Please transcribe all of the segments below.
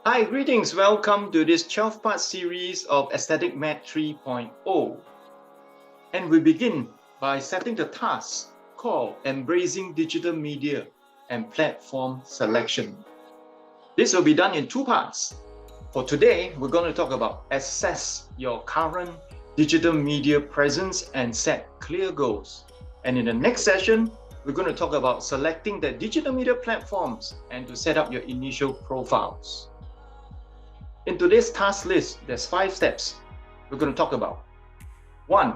Hi, greetings. Welcome to this 12-part series of Aesthetic Math 3.0. And we begin by setting the task called Embracing Digital Media and Platform Selection. This will be done in two parts. For today, we're going to talk about assess your current digital media presence and set clear goals. And in the next session, we're going to talk about selecting the digital media platforms and to set up your initial profiles. In today's task list, there's 5 steps we're going to talk about. 1.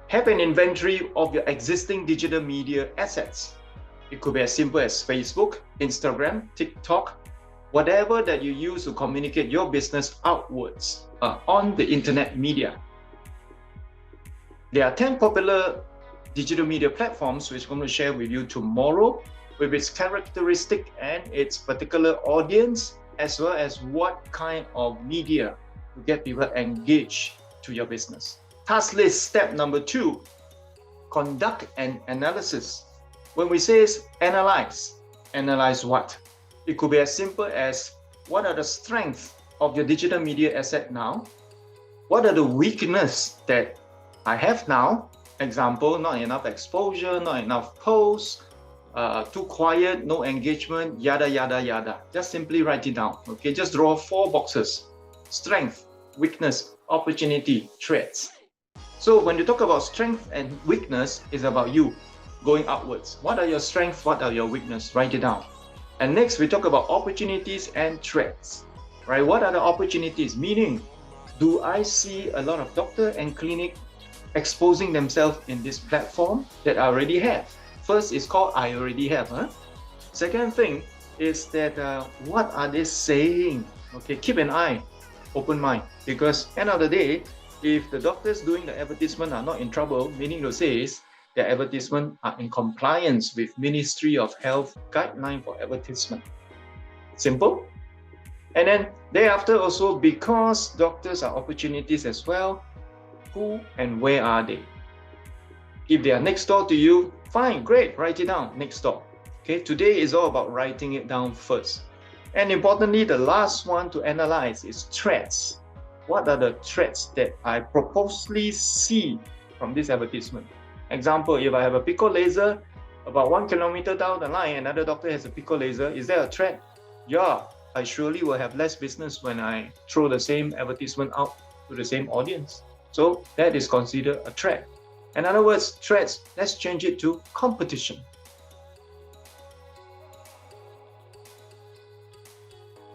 Have an inventory of your existing digital media assets. It could be as simple as Facebook, Instagram, TikTok, whatever that you use to communicate your business outwards on the internet media. There are 10 popular digital media platforms which I'm going to share with you tomorrow with its characteristic and its particular audience, as well as what kind of media to get people engaged to your business. Task list step number 2, conduct an analysis. When we say analyze what? It could be as simple as what are the strengths of your digital media asset now? What are the weaknesses that I have now? Example, not enough exposure, not enough posts, too quiet, no engagement, yada, yada, yada. Just simply write it down, okay? Just draw 4 boxes: strength, weakness, opportunity, threats. So when you talk about strength and weakness, it's about you going outwards. What are your strengths? What are your weaknesses? Write it down. And next, we talk about opportunities and threats, right? What are the opportunities? Meaning, do I see a lot of doctor and clinic exposing themselves in this platform that I already have? First is called I already have. Second thing is that what are they saying? Okay, keep an eye, open mind, because end of the day, if the doctors doing the advertisement are not in trouble, meaning to say is their advertisement are in compliance with Ministry of Health guideline for advertisement. Simple. And then thereafter also, because doctors are opportunities as well, who and where are they? If they are next door to you, fine, great, write it down, next door. Okay, today is all about writing it down first. And importantly, the last one to analyze is threats. What are the threats that I purposely see from this advertisement? Example, if I have a pico laser about 1 kilometer down the line, another doctor has a pico laser, is there a threat? Yeah, I surely will have less business when I throw the same advertisement out to the same audience. So that is considered a threat. In other words, threats, let's change it to competition.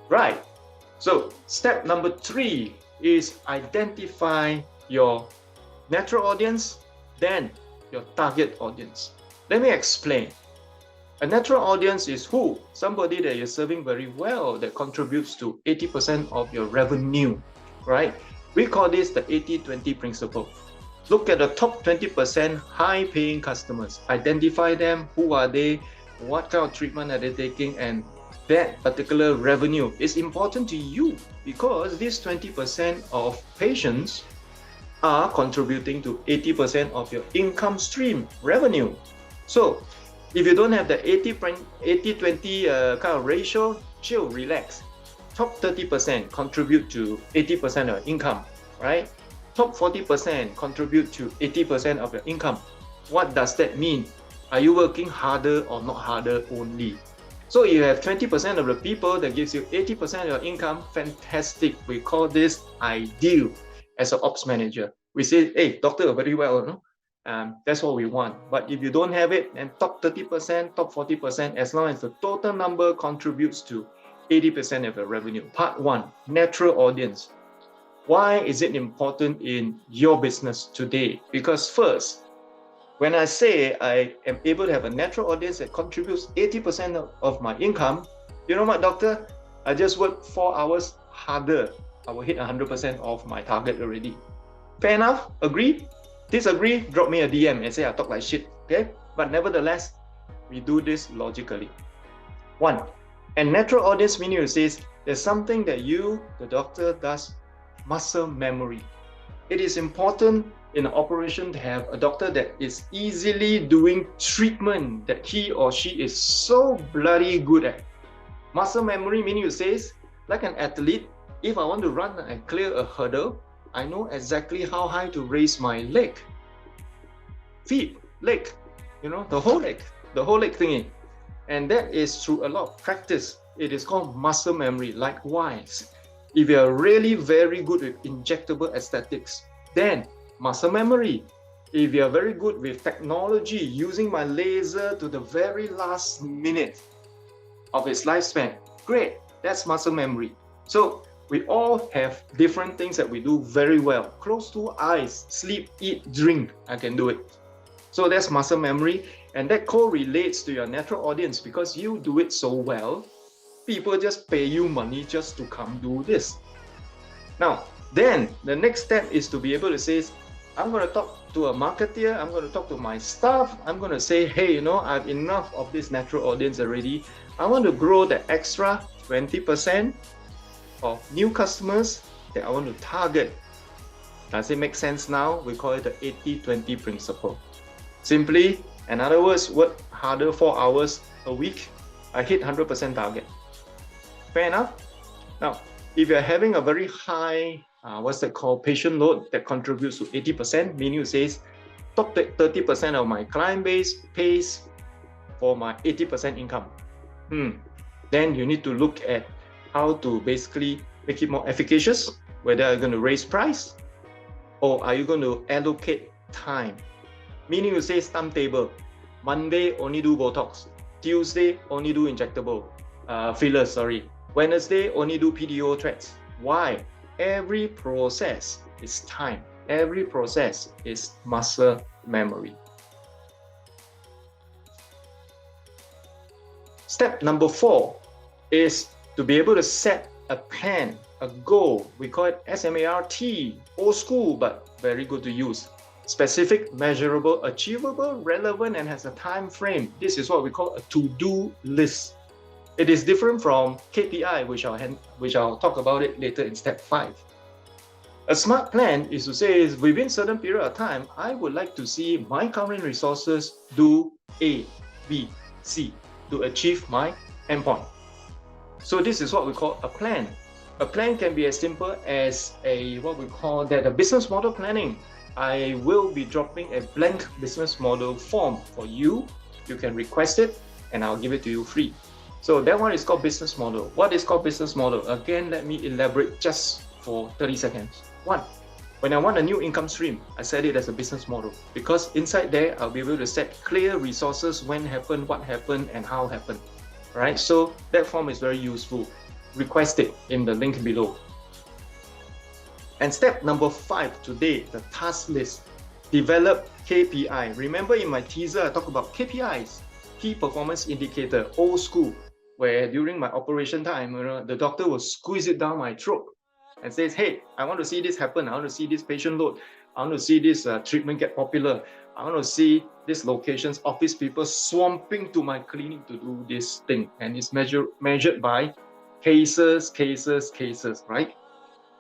Right. So step number 3 is identify your natural audience, then your target audience. Let me explain. A natural audience is who? Somebody that you're serving very well, that contributes to 80% of your revenue, right? We call this the 80-20 principle. Look at the top 20% high-paying customers. Identify them, who are they, what kind of treatment are they taking, and that particular revenue is important to you because these 20% of patients are contributing to 80% of your income stream revenue. So if you don't have the 80-20 kind of ratio, chill, relax. Top 30% contribute to 80% of income, right? Top 40% contribute to 80% of your income. What does that mean? Are you working harder or not harder only? So you have 20% of the people that gives you 80% of your income. Fantastic. We call this ideal as an ops manager. We say, hey, doctor, very well, no? That's what we want. But if you don't have it, then top 30%, top 40%, as long as the total number contributes to 80% of your revenue. Part 1, natural audience. Why is it important in your business today? Because first, when I say I am able to have a natural audience that contributes 80% of my income, you know what, doctor? I just work 4 hours harder. I will hit 100% of my target already. Fair enough? Agree? Disagree? Drop me a DM and say I talk like shit, okay? But nevertheless, we do this logically. 1. And natural audience meaning it says there's something that you, the doctor, does muscle memory. It is important in an operation to have a doctor that is easily doing treatment that he or she is so bloody good at. Muscle memory meaning you says, like an athlete, if I want to run and clear a hurdle, I know exactly how high to raise my leg, feet, leg, the whole leg thingy. And that is through a lot of practice. It is called muscle memory. Likewise, if you are really very good with injectable aesthetics, then muscle memory. If you are very good with technology, using my laser to the very last minute of its lifespan, great, that's muscle memory. So we all have different things that we do very well. Close two eyes, sleep, eat, drink, I can do it. So that's muscle memory, and that correlates to your natural audience because you do it so well. People just pay you money just to come do this. Now, then the next step is to be able to say, I'm going to talk to a marketer, I'm going to talk to my staff, I'm going to say, hey, I have enough of this natural audience already. I want to grow the extra 20% of new customers that I want to target. Does it make sense now? We call it the 80-20 principle. Simply, in other words, work harder 4 hours a week, I hit 100% target. Fair enough? Now, if you're having a very high, patient load that contributes to 80%, meaning it says top 30% of my client base pays for my 80% income. Then you need to look at how to basically make it more efficacious, whether you're going to raise price or are you going to allocate time. Meaning you say timetable, Monday only do Botox, Tuesday only do injectable, fillers, Wednesday only do PDO threads. Why? Every process is time. Every process is muscle memory. Step number 4 is to be able to set a plan, a goal. We call it SMART, old school, but very good to use. Specific, measurable, achievable, relevant, and has a time frame. This is what we call a to-do list. It is different from KPI, which I'll talk about it later in step 5. A smart plan is to say, within a certain period of time, I would like to see my current resources do A, B, C to achieve my endpoint. So this is what we call a plan. A plan can be as simple as a business model planning. I will be dropping a blank business model form for you. You can request it and I'll give it to you free. So that one is called business model. What is called business model? Again, let me elaborate just for 30 seconds. 1, when I want a new income stream, I set it as a business model because inside there, I'll be able to set clear resources, when happened, what happened, and how happened. Right? So that form is very useful. Request it in the link below. And step number 5 today, the task list. Develop KPI. Remember in my teaser, I talked about KPIs, key performance indicator, old school, where during my operation time, the doctor will squeeze it down my throat and says, hey, I want to see this happen. I want to see this patient load. I want to see this treatment get popular. I want to see this location's office people swamping to my clinic to do this thing. And it's measured by cases, right?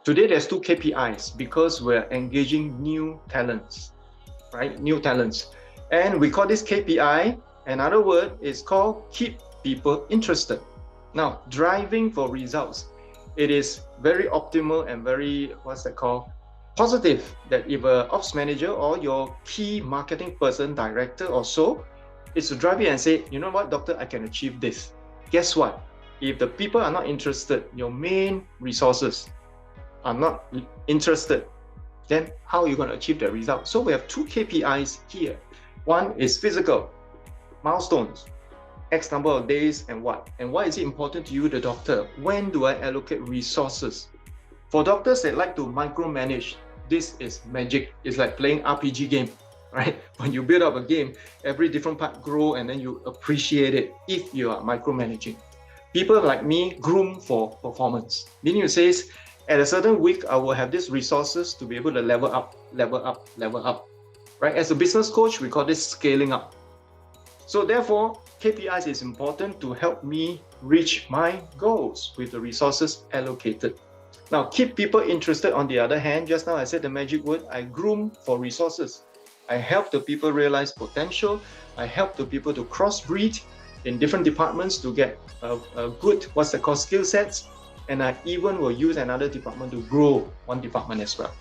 Today, there's 2 KPIs because we're engaging new talents, right? New talents. And we call this KPI, another word is called keep people interested. Now, driving for results. It is very optimal and very, positive that if an ops manager or your key marketing person, director or so, is to drive you and say, you know what, doctor, I can achieve this. Guess what? If the people are not interested, your main resources are not interested, then how are you going to achieve the result? So we have 2 KPIs here. One is physical, milestones, X number of days and what. And why is it important to you, the doctor? When do I allocate resources? For doctors that like to micromanage, this is magic. It's like playing RPG game, right? When you build up a game, every different part grow and then you appreciate it if you are micromanaging. People like me groom for performance. Meaning it says, at a certain week, I will have these resources to be able to level up, right? As a business coach, we call this scaling up. So therefore, KPIs is important to help me reach my goals with the resources allocated. Now, keep people interested on the other hand. Just now I said the magic word, I groom for resources. I help the people realize potential. I help the people to crossbreed. in different departments to get a good, what's the called, skill sets. And I even will use another department to grow one department as well.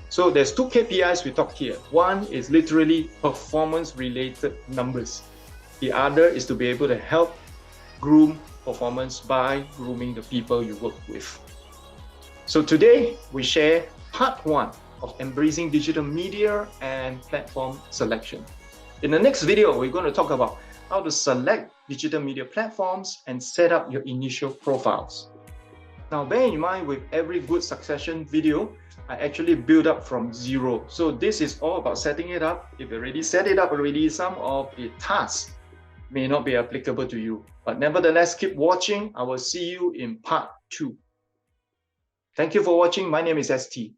So there's 2 KPIs we talk here. One is literally performance-related numbers. The other is to be able to help groom performance by grooming the people you work with. So today we share part 1 of embracing digital media and platform selection. In the next video, we're going to talk about how to select digital media platforms and set up your initial profiles. Now, bear in mind, with every good succession video, I actually build up from zero. So this is all about setting it up. If you already set it up already, some of the tasks may not be applicable to you. But nevertheless, keep watching. I will see you in part 2. Thank you for watching. My name is ST.